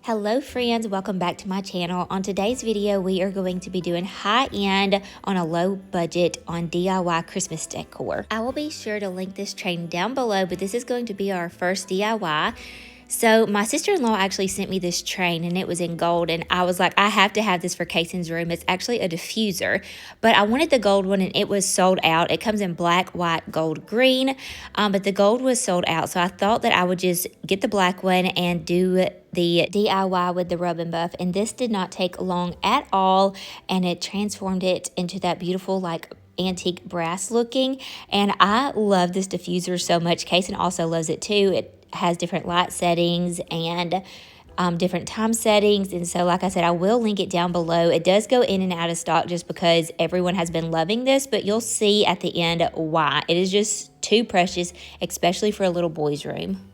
Hello friends, welcome back to my channel. On today's video, we are going to be doing high-end on a low budget on DIY Christmas decor. I will be sure to link this train down below, but this is going to be our first DIY. So my sister-in-law actually sent me this train and it was in gold, and I was like, I have to have this for Kaysen's room. It's actually a diffuser, but I wanted the gold one and it was sold out. It comes in black, white, gold, green, but the gold was sold out. So I thought that I would just get the black one and do the DIY with the rub and buff, and this did not take long at all, and it transformed it into that beautiful like antique brass looking. And I love this diffuser so much. Kaysen also loves it too. It has different light settings and different time settings, and so like I said, I will link it down below. It does go in and out of stock just because everyone has been loving this, but you'll see at the end why. It is just too precious, especially for a little boy's room.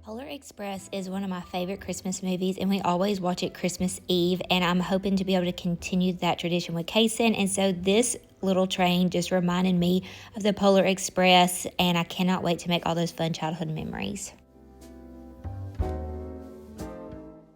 Polar Express is one of my favorite Christmas movies, and we always watch it Christmas Eve, and I'm hoping to be able to continue that tradition with Kaysen. And so this little train just reminded me of the Polar Express, and I cannot wait to make all those fun childhood memories.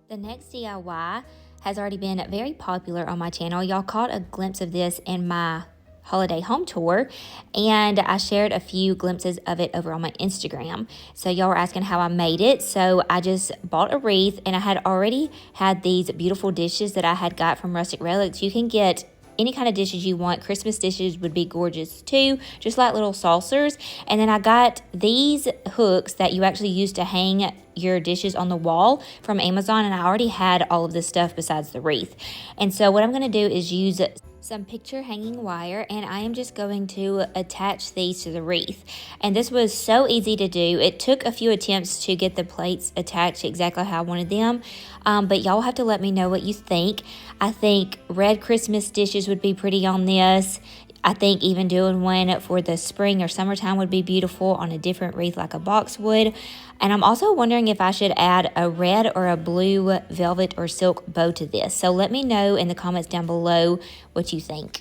The next DIY has already been very popular on my channel. Y'all caught a glimpse of this in my holiday home tour, and I shared a few glimpses of it over on my Instagram. So y'all were asking how I made it. So I just bought a wreath, and I had already had these beautiful dishes that I had got from Rustic Relics. You can get any kind of dishes you want. Christmas dishes would be gorgeous too, just like little saucers. And then I got these hooks that you actually use to hang your dishes on the wall from Amazon, and I already had all of this stuff besides the wreath. And so what I'm going to do is use some picture hanging wire, and I am just going to attach these to the wreath. And this was so easy to do. It took a few attempts to get the plates attached exactly how I wanted them, but y'all have to let me know what you think. I think red Christmas dishes would be pretty on this. I think even doing one for the spring or summertime would be beautiful on a different wreath like a boxwood. And I'm also wondering if I should add a red or a blue velvet or silk bow to this. So let me know in the comments down below what you think.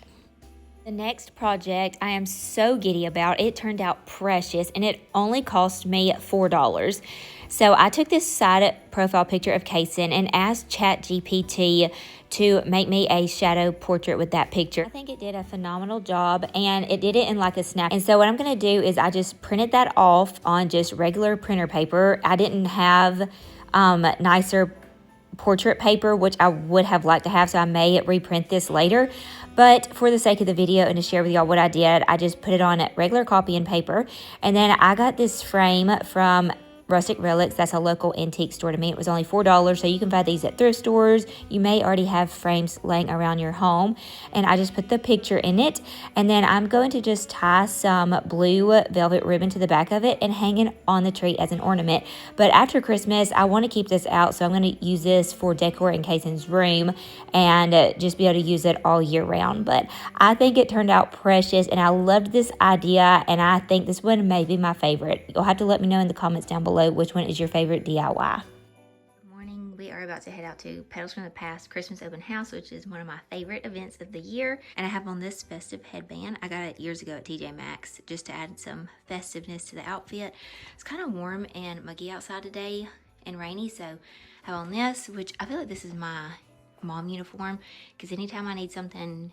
The next project I am so giddy about. It turned out precious, and it only cost me $4. So I took this side profile picture of Kaysen and asked ChatGPT to make me a shadow portrait with that picture. I think it did a phenomenal job, and it did it in like a snap. And so what I'm going to do is I just printed that off on just regular printer paper. I didn't have nicer portrait paper, which I would have liked to have, so I may reprint this later. But for the sake of the video and to share with y'all what I did, I just put it on regular copy and paper. And then I got this frame from Rustic Relics. That's a local antique store to me. It was only $4, so you can find these at thrift stores. You may already have frames laying around your home. And I just put the picture in it, and then I'm going to just tie some blue velvet ribbon to the back of it and hang it on the tree as an ornament. But after Christmas, I want to keep this out, so I'm going to use this for decor in Kaysen's room and just be able to use it all year round. But I think it turned out precious, and I loved this idea, and I think this one may be my favorite. You'll have to let me know in the comments down below which one is your favorite DIY. Good morning. We are about to head out to Petals from the Past Christmas Open House, which is one of my favorite events of the year. And I have on this festive headband. I got it years ago at TJ Maxx just to add some festiveness to the outfit. It's kind of warm and muggy outside today and rainy, so I have on this, which I feel like this is my mom uniform, because anytime I need something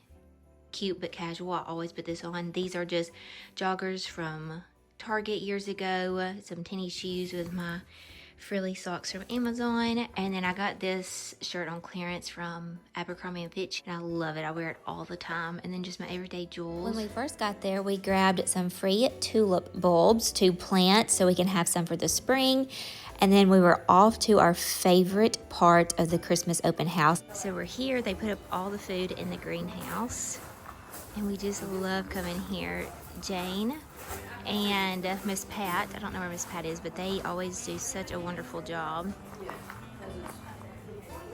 cute but casual, I always put this on. These are just joggers from Target years ago, some tennis shoes with my frilly socks from Amazon, and then I got this shirt on clearance from Abercrombie & Fitch, and I love it. I wear it all the time. And then just my everyday jewels. When we first got there, we grabbed some free tulip bulbs to plant so we can have some for the spring. And then we were off to our favorite part of the Christmas open house. So we're here. They put up all the food in the greenhouse, and we just love coming here. Jane and Miss Pat, I don't know where Miss Pat is, but they always do such a wonderful job.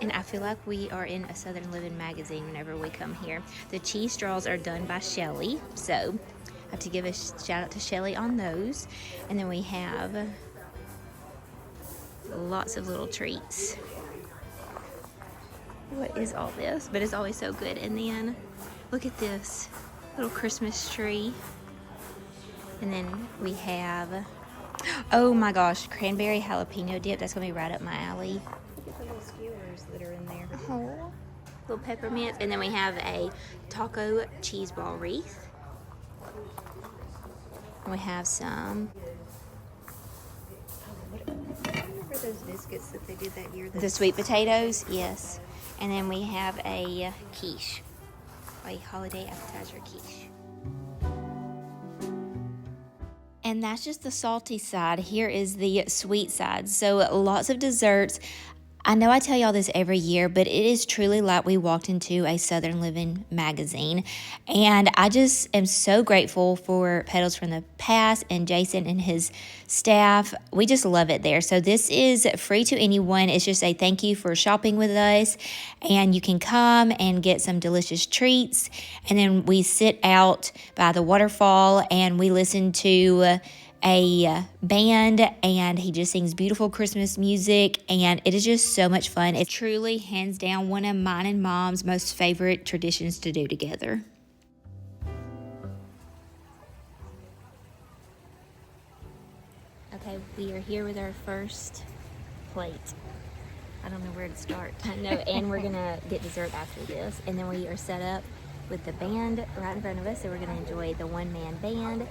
And I feel like we are in a Southern Living magazine whenever we come here. The cheese straws are done by Shelly, so I have to give a shout out to Shelly on those. And then we have lots of little treats. What is all this? But it's always so good. And then look at this little Christmas tree. And then we have, oh my gosh, cranberry jalapeno dip. That's gonna be right up my alley. Look at the little skewers that are in there. Oh, little peppermints. And then we have a taco cheese ball wreath. And we have some. Remember those biscuits that they did that year? The sweet potatoes, yes. And then we have a quiche, a holiday appetizer quiche. And that's just the salty side. Here is the sweet side. So lots of desserts. I know I tell y'all this every year, but it is truly like we walked into a Southern Living magazine. And I just am so grateful for Petals from the Past and Jason and his staff. We just love it there. So this is free to anyone. It's just a thank you for shopping with us. And you can come and get some delicious treats. And then we sit out by the waterfall and we listen to a band, and he just sings beautiful Christmas music, and it is just so much fun. It's truly, hands down, one of mine and Mom's most favorite traditions to do together. Okay, we are here with our first plate. I don't know where to start. I know, and we're gonna get dessert after this, and then we are set up with the band right in front of us, so we're gonna enjoy the one-man band,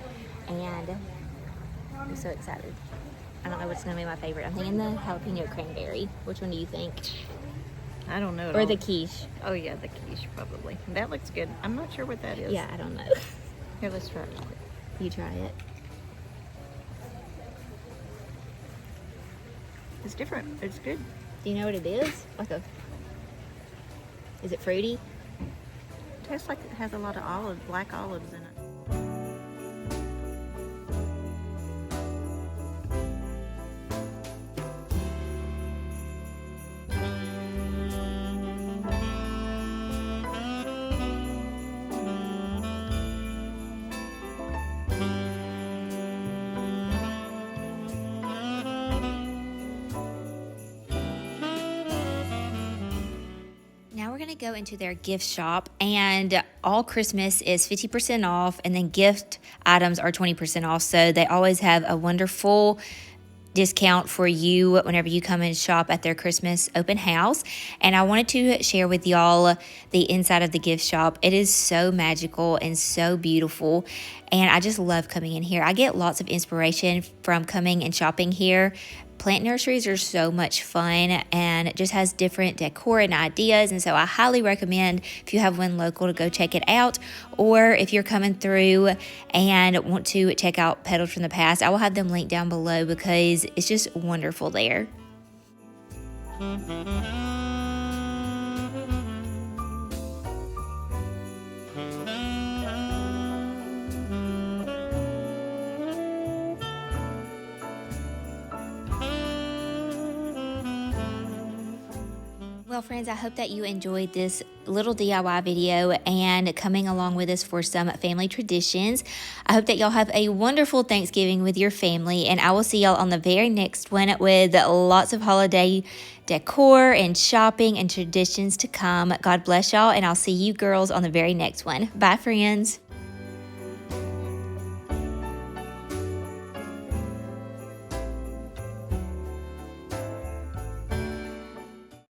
and I'm so excited. I don't know what's going to be my favorite. I'm thinking the jalapeno cranberry. Which one do you think? I don't know. Or the quiche. Oh, yeah, the quiche, probably. That looks good. I'm not sure what that is. Yeah, I don't know. Here, let's try it real quick. You try it. It's different. It's good. Do you know what it is? Is it fruity? It tastes like it has a lot of black olives in it. Now we're going to go into their gift shop, and all Christmas is 50% off, and then gift items are 20% off. So they always have a wonderful discount for you whenever you come and shop at their Christmas open house. And I wanted to share with y'all the inside of the gift shop. It is so magical and so beautiful, and I just love coming in here. I get lots of inspiration from coming and shopping here. Plant nurseries are so much fun, and it just has different decor and ideas, and so I highly recommend if you have one local to go check it out, or if you're coming through and want to check out Petals from the Past, I will have them linked down below because it's just wonderful there. Well, friends, I hope that you enjoyed this little DIY video and coming along with us for some family traditions. I hope that y'all have a wonderful Thanksgiving with your family, and I will see y'all on the very next one with lots of holiday decor and shopping and traditions to come. God bless y'all, and I'll see you girls on the very next one. Bye, friends.